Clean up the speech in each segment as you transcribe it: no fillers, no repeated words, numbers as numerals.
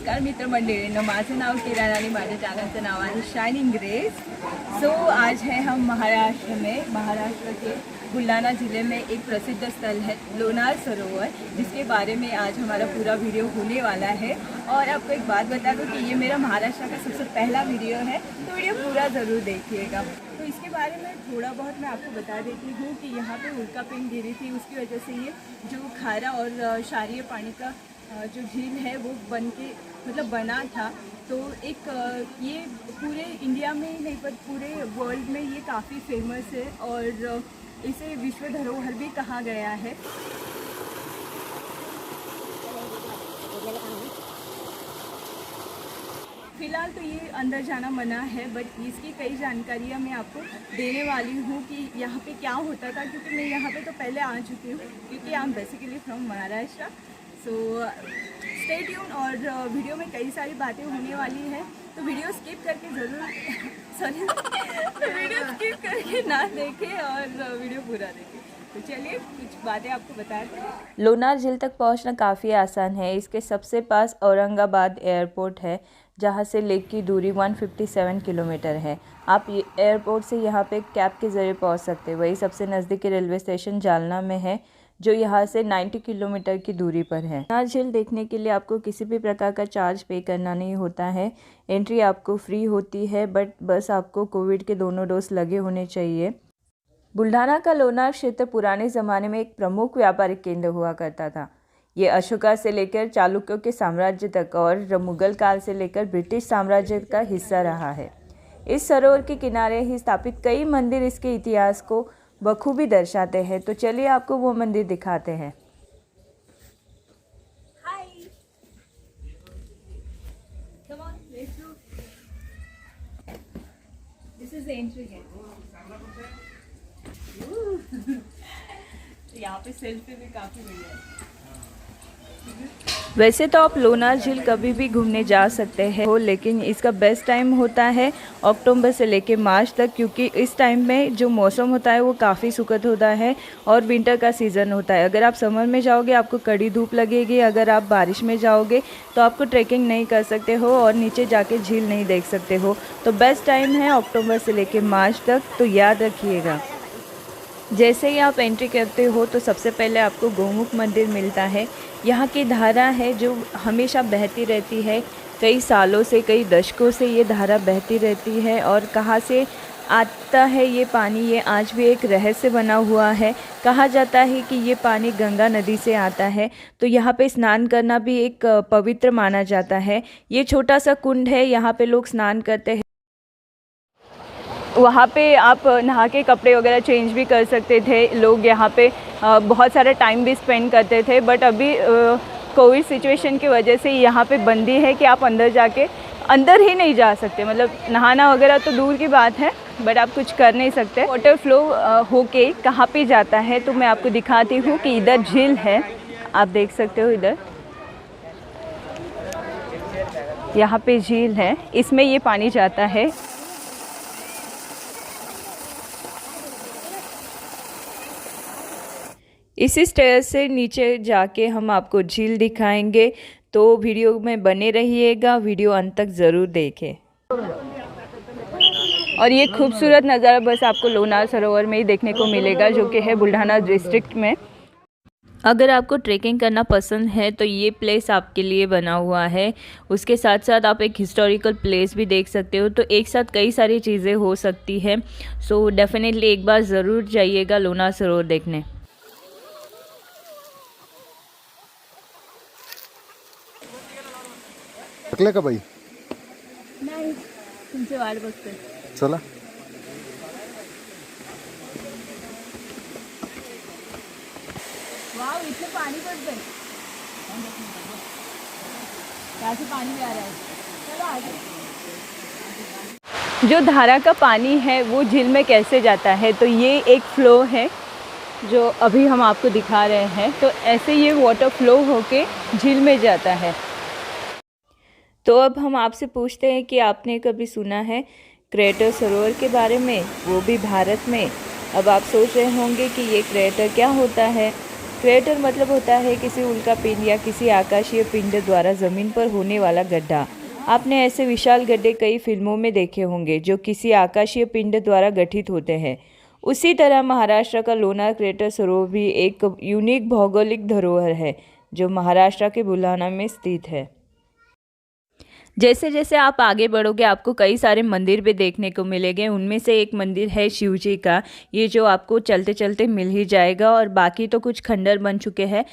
नमस्कार मित्रमंडळींनो, माझं नाव किरण आणि माझ्या चॅनलचं नाव आहे शाइनिंग रेज। सो आज है हम महाराष्ट्र में, महाराष्ट्र के बुलढाना ज़िले में एक प्रसिद्ध स्थल है लोनार सरोवर, जिसके बारे में आज हमारा पूरा वीडियो होने वाला है। और आपको एक बात बता दूं कि ये मेरा महाराष्ट्र का सबसे पहला वीडियो है, तो वीडियो पूरा ज़रूर देखिएगा। तो इसके बारे में थोड़ा बहुत मैं आपको बता देती हूँ कि यहाँ पे उल्का पिंड गिरी थी, उसकी वजह से ये जो खारा और क्षारीय पानी का जो झील है वो बना था। तो एक ये पूरे इंडिया में ही नहीं पर पूरे वर्ल्ड में ये काफ़ी फेमस है और इसे विश्व धरोहर भी कहा गया है। फिलहाल तो ये अंदर जाना मना है, बट इसकी कई जानकारियाँ मैं आपको देने वाली हूँ कि यहाँ पे क्या होता था, क्योंकि मैं यहाँ पे तो पहले आ चुकी हूँ, क्योंकि I am basically from Maharashtra. So stay tune, और वीडियो में कई सारी बातें होने वाली हैं, तो वीडियो स्किप करके ज़रूर वीडियो स्किप करके ना देखें और वीडियो पूरा देखें। तो चलिए कुछ बातें आपको बताते हैं। लोनार झील तक पहुंचना काफ़ी आसान है। इसके सबसे पास औरंगाबाद एयरपोर्ट है, जहां से लेक की दूरी 157 किलोमीटर है। आप एयरपोर्ट से यहां पे कैब के ज़रिए पहुंच सकते हैं। वही सबसे नज़दीकी रेलवे स्टेशन जालना में है, जो यहाँ से 90 किलोमीटर की दूरी पर है। लोनार झील देखने के लिए आपको किसी भी प्रकार का चार्ज पे करना नहीं होता है। एंट्री आपको फ्री होती है, बट बस आपको कोविड के दोनों डोज लगे होने चाहिए। बुल्ढाना का लोनार क्षेत्र पुराने ज़माने में एक प्रमुख व्यापारिक केंद्र हुआ करता था। ये अशोका से लेकर चालुक्यों के साम्राज्य तक और मुगल काल से लेकर ब्रिटिश साम्राज्य का हिस्सा रहा है। इस सरोवर के किनारे ही स्थापित कई मंदिर इसके इतिहास को बखूबी दर्शाते हैं। तो चलिए आपको वो मंदिर दिखाते हैं। This is the entry gate. यहाँ पे सेल्फी भी काफ़ी बढ़िया है। वैसे तो आप लोनार झील कभी भी घूमने जा सकते हैं लेकिन इसका बेस्ट टाइम होता है अक्टूबर से लेकर मार्च तक, क्योंकि इस टाइम में जो मौसम होता है वो काफ़ी सुखद होता है और विंटर का सीज़न होता है। अगर आप समर में जाओगे आपको कड़ी धूप लगेगी, अगर आप बारिश में जाओगे तो आपको ट्रैकिंग नहीं कर सकते हो और नीचे जाके झील नहीं देख सकते हो। तो बेस्ट टाइम है अक्टूबर से लेकर मार्च तक, तो याद रखिएगा। जैसे ही आप एंट्री करते हो तो सबसे पहले आपको गोमुख मंदिर मिलता है। यहाँ की धारा है जो हमेशा बहती रहती है, कई सालों से, कई दशकों से ये धारा बहती रहती है। और कहाँ से आता है ये पानी, ये आज भी एक रहस्य बना हुआ है। कहा जाता है कि ये पानी गंगा नदी से आता है, तो यहाँ पे स्नान करना भी एक पवित्र माना जाता है। ये छोटा सा कुंड है, यहाँ पे लोग स्नान करते हैं। वहाँ पे आप नहा के कपड़े वगैरह चेंज भी कर सकते थे। लोग यहाँ पे बहुत सारा टाइम भी स्पेंड करते थे, बट अभी कोविड सिचुएशन की वजह से यहाँ पे बंदी है कि आप अंदर ही नहीं जा सकते। मतलब नहाना वगैरह तो दूर की बात है, बट आप कुछ कर नहीं सकते। वाटर फ्लो होके कहाँ पे जाता है तो मैं आपको दिखाती हूँ कि इधर झील है, आप देख सकते हो। इधर यहाँ पे झील है, इसमें ये पानी जाता है। इसी स्टेयर से नीचे जाके हम आपको झील दिखाएंगे, तो वीडियो में बने रहिएगा, वीडियो अंत तक ज़रूर देखें। और ये खूबसूरत नज़ारा बस आपको लोनार सरोवर में ही देखने को मिलेगा, जो कि है बुल्ढाना डिस्ट्रिक्ट में। अगर आपको ट्रैकिंग करना पसंद है तो ये प्लेस आपके लिए बना हुआ है। उसके साथ साथ आप एक हिस्टोरिकल प्लेस भी देख सकते हो, तो एक साथ कई सारी चीज़ें हो सकती हैं। सो डेफिनेटली एक बार ज़रूर जाइएगा लोनार सरोवर देखने। थकले का बाई? नाही, तुमची वाट बघते। चला। वाव, इतने पानी पड़ गए, कैसे पानी आ रहा है। चलो आगे। जो धारा का पानी है वो झील में कैसे जाता है, तो ये एक फ्लो है जो अभी हम आपको दिखा रहे हैं। तो ऐसे ये वाटर फ्लो होके झील में जाता है। तो अब हम आपसे पूछते हैं कि आपने कभी सुना है क्रेटर सरोवर के बारे में, वो भी भारत में। अब आप सोच रहे होंगे कि ये क्रेटर क्या होता है। क्रेटर मतलब होता है किसी उल्का पिंड या किसी आकाशीय पिंड द्वारा ज़मीन पर होने वाला गड्ढा। आपने ऐसे विशाल गड्ढे कई फिल्मों में देखे होंगे जो किसी आकाशीय पिंड द्वारा गठित होते हैं। उसी तरह महाराष्ट्र का लोनार क्रेटर सरोवर भी एक यूनिक भौगोलिक धरोहर है जो महाराष्ट्र के बुलढाणा में स्थित है। जैसे जैसे आप आगे बढ़ोगे आपको कई सारे मंदिर भी देखने को मिलेंगे। उनमें से एक मंदिर है शिव जी का, ये जो आपको चलते चलते मिल ही जाएगा, और बाकी तो कुछ खंडर बन चुके हैं।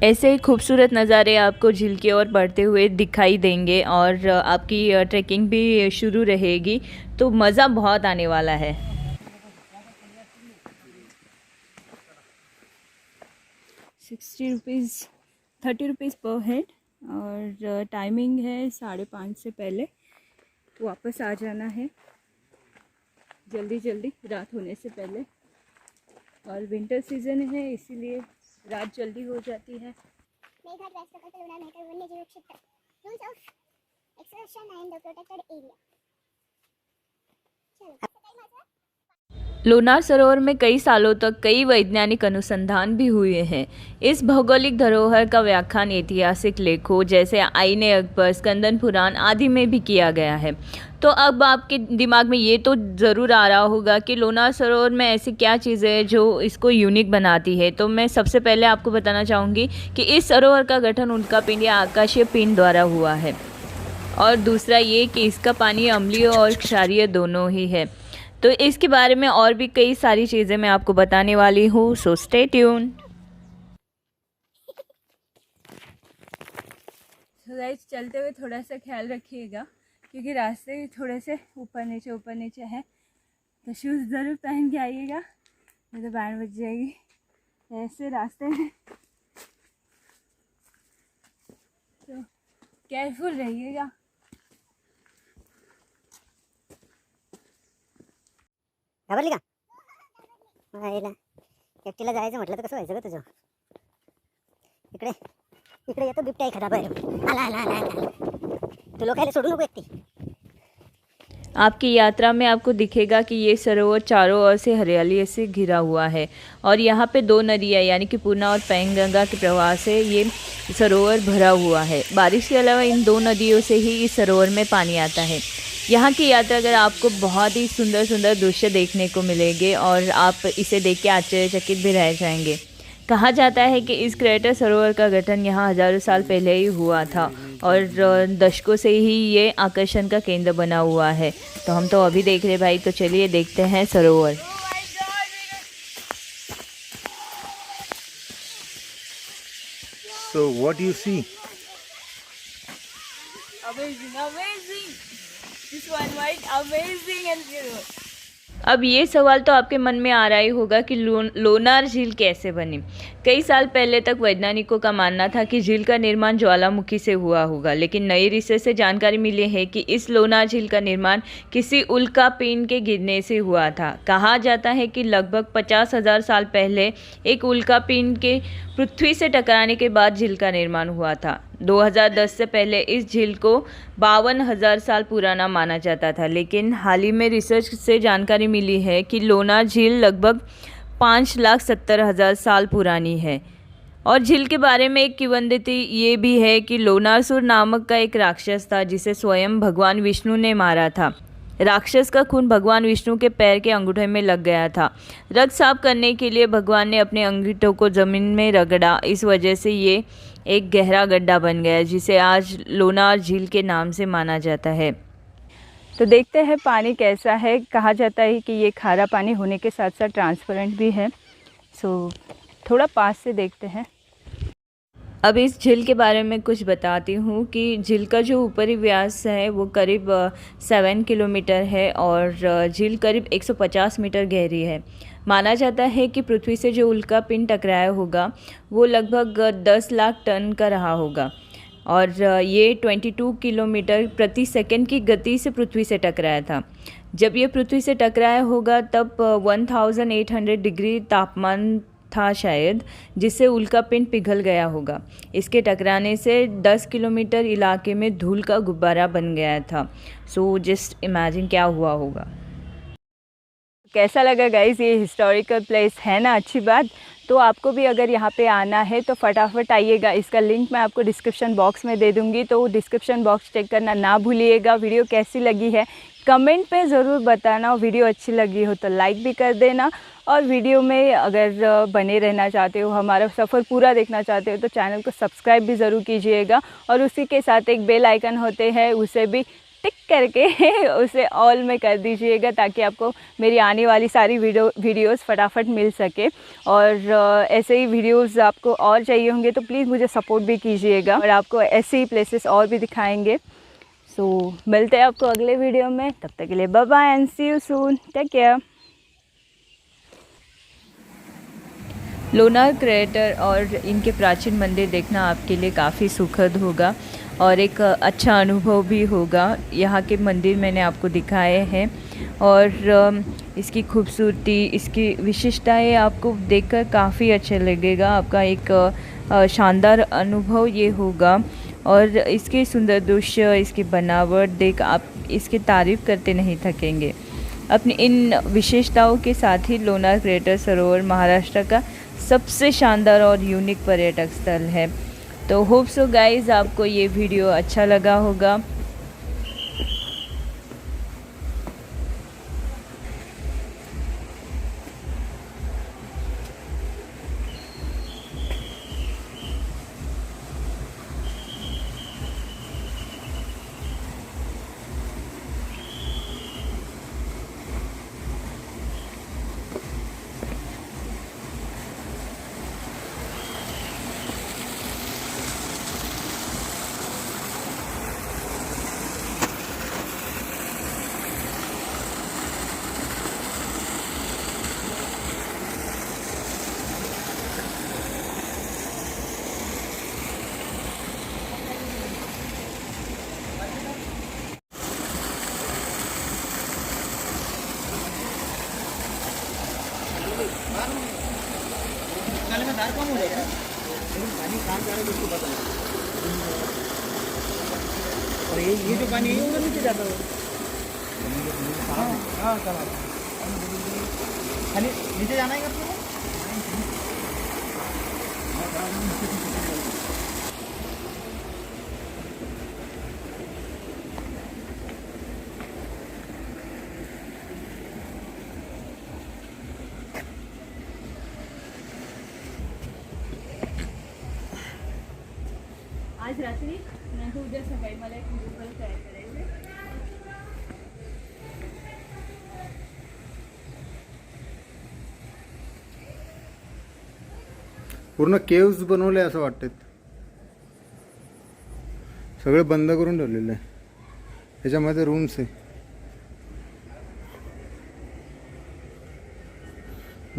ऐसे ही खूबसूरत नज़ारे आपको झील की ओर बढ़ते हुए दिखाई देंगे और आपकी ट्रैकिंग भी शुरू रहेगी, तो मज़ा बहुत आने वाला है। 60 रुपीज़ 30 रुपीज़ पर हेड, और टाइमिंग है 5:30 से पहले वापस आ जाना है जल्दी जल्दी रात होने से पहले। और विंटर सीजन है इसीलिए रात जल्दी हो जाती है। मेघाट राष्ट्रकल्प लोणार मेहकर वन्यजीव क्षेत्र rules of excursion and the protected area. Lonar सरोवर में कई सालों तक कई वैज्ञानिक अनुसंधान भी हुए हैं। इस भौगोलिक धरोहर का व्याख्यान ऐतिहासिक लेखों जैसे आईने अकबर, स्कंदन पुराण आदि में भी किया गया है। तो अब आपके दिमाग में ये तो ज़रूर आ रहा होगा कि लोनार सरोवर में ऐसी क्या चीज़ें हैं जो इसको यूनिक बनाती है। तो मैं सबसे पहले आपको बताना चाहूँगी कि इस सरोवर का गठन उल्का पिंड या आकाशीय पिंड द्वारा हुआ है, और दूसरा ये कि इसका पानी अम्लीय और क्षारीय दोनों ही है। तो इसके बारे में और भी कई सारी चीज़ें मैं आपको बताने वाली हूँ, सो स्टे ट्यून। तो गाइस चलते हुए थोड़ा सा ख्याल रखिएगा क्योंकि रास्ते थोड़े से ऊपर नीचे है, तो शूज़ ज़रूर पहन के आइएगा, नहीं तो बैंड बज जाएगी। ऐसे रास्ते हैं तो केयरफुल रहिएगा। घाबरली का? राहिला एकटीला जायचं म्हटलं तर कसं व्हायचं ग तुझं? इकडे इकडे येतो बिबट्या एखादा बाहेर आला तू लोकायला सोडू नको एकटी। आपकी यात्रा में आपको दिखेगा कि ये सरोवर चारों ओर से हरियाली से घिरा हुआ है, और यहाँ पे दो नदियाँ यानी कि पूर्णा और पैंगंगा के प्रवाह से ये सरोवर भरा हुआ है। बारिश के अलावा इन दो नदियों से ही इस सरोवर में पानी आता है। यहाँ की यात्रा अगर आपको बहुत ही सुंदर सुंदर दृश्य देखने को मिलेंगे और आप इसे देख के आश्चर्यचकित भी रह जाएंगे। कहा जाता है कि इस क्रेटर सरोवर का गठन यहाँ हज़ारों साल पहले ही हुआ था और दशकों से ही ये आकर्षण का केंद्र बना हुआ है। तो हम तो अभी देख रहे भाई, तो चलिए देखते हैं सरोवर। So what do you see? Amazing. This one right, amazing and beautiful. अब ये सवाल तो आपके मन में आ रहा ही होगा कि लोनार झील कैसे बनी। कई साल पहले तक वैज्ञानिकों का मानना था कि झील का निर्माण ज्वालामुखी से हुआ होगा, लेकिन नई रिसर्च से जानकारी मिली है कि इस लोनार झील का निर्माण किसी उल्का पिंड के गिरने से हुआ था। कहा जाता है कि लगभग 50,000 साल पहले एक उल्का पिंड के पृथ्वी से टकराने के बाद झील का निर्माण हुआ था। 2010 से पहले इस झील को 52,000 साल पुराना माना जाता था, लेकिन हाल ही में रिसर्च से जानकारी मिली है कि लोनार झील लगभग 5,70,000 साल पुरानी है। और झील के बारे में एक किंवदंती ये भी है कि लोनासुर नामक का एक राक्षस था जिसे स्वयं भगवान विष्णु ने मारा था। राक्षस का खून भगवान विष्णु के पैर के अंगूठे में लग गया था। रक्त साफ करने के लिए भगवान ने अपने अंगूठों को ज़मीन में रगड़ा। इस वजह से ये एक गहरा गड्ढा बन गया जिसे आज लोनार झील के नाम से माना जाता है। तो देखते हैं पानी कैसा है। कहा जाता है कि ये खारा पानी होने के साथ साथ ट्रांसपेरेंट भी है। सो थोड़ा पास से देखते हैं। अब इस झील के बारे में कुछ बताती हूँ कि झील का जो ऊपरी व्यास है वो करीब 7 किलोमीटर है और झील करीब 150 मीटर गहरी है। माना जाता है कि पृथ्वी से जो उल्का पिंड टकराया होगा वो लगभग 10 लाख टन का रहा होगा और ये 22 किलोमीटर प्रति सेकंड की गति से पृथ्वी से टकराया था। जब ये पृथ्वी से टकराया होगा तब 1800 डिग्री तापमान था शायद, जिससे उल्का पिंड पिघल गया होगा। इसके टकराने से 10 किलोमीटर इलाके में धूल का गुब्बारा बन गया था। सो जस्ट इमेजिन क्या हुआ होगा। कैसा लगा गाइस, ये हिस्टोरिकल प्लेस है ना, अच्छी बात। तो आपको भी अगर यहाँ पे आना है तो फटाफट आइएगा। इसका लिंक मैं आपको डिस्क्रिप्शन बॉक्स में दे दूँगी, तो डिस्क्रिप्शन बॉक्स चेक करना ना भूलिएगा। वीडियो कैसी लगी है कमेंट पे ज़रूर बताना, और वीडियो अच्छी लगी हो तो लाइक भी कर देना। और वीडियो में अगर बने रहना चाहते हो, हमारा सफ़र पूरा देखना चाहते हो, तो चैनल को सब्सक्राइब भी ज़रूर कीजिएगा। और उसी के साथ एक बेल आइकन होते हैं, उसे भी टिक करके उसे ऑल में कर दीजिएगा, ताकि आपको मेरी आने वाली सारी वीडियोस फटाफट मिल सके। और ऐसे ही वीडियोस आपको और चाहिए होंगे तो प्लीज़ मुझे सपोर्ट भी कीजिएगा, और आपको ऐसे ही प्लेसेस और भी दिखाएंगे। सो मिलते हैं आपको अगले वीडियो में, तब तक के लिए bye bye and see you soon, take care. Lonar crater और इनके प्राचीन मंदिर देखना आपके लिए काफ़ी सुखद होगा और एक अच्छा अनुभव भी होगा। यहाँ के मंदिर मैंने आपको दिखाए हैं और इसकी खूबसूरती, इसकी विशेषताएं आपको देखकर काफ़ी अच्छा लगेगा। आपका एक शानदार अनुभव ये होगा और इसके सुंदर दृश्य, इसकी बनावट देख आप इसकी तारीफ़ करते नहीं थकेंगे। अपनी इन विशेषताओं के साथ ही लोनार क्रेटर सरोवर महाराष्ट्र का सबसे शानदार और यूनिक पर्यटक स्थल है। तो होप सो गाइज आपको ये वीडियो अच्छा लगा होगा। और ये जो पानी है वो नीचे जाता है। हाँ चला खाली नीचे जाना है आपको। आज रात्री नाही तर उद्या सकाळी मला एक व्हिडिओ तयार करायचे। पूर्ण केव्स बनवले असं वाटतं, सगळे बंद करून ठेवलेले आहे, ह्याच्यामध्ये रूम्स आहे।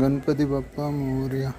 गणपती बाप्पा मोरया।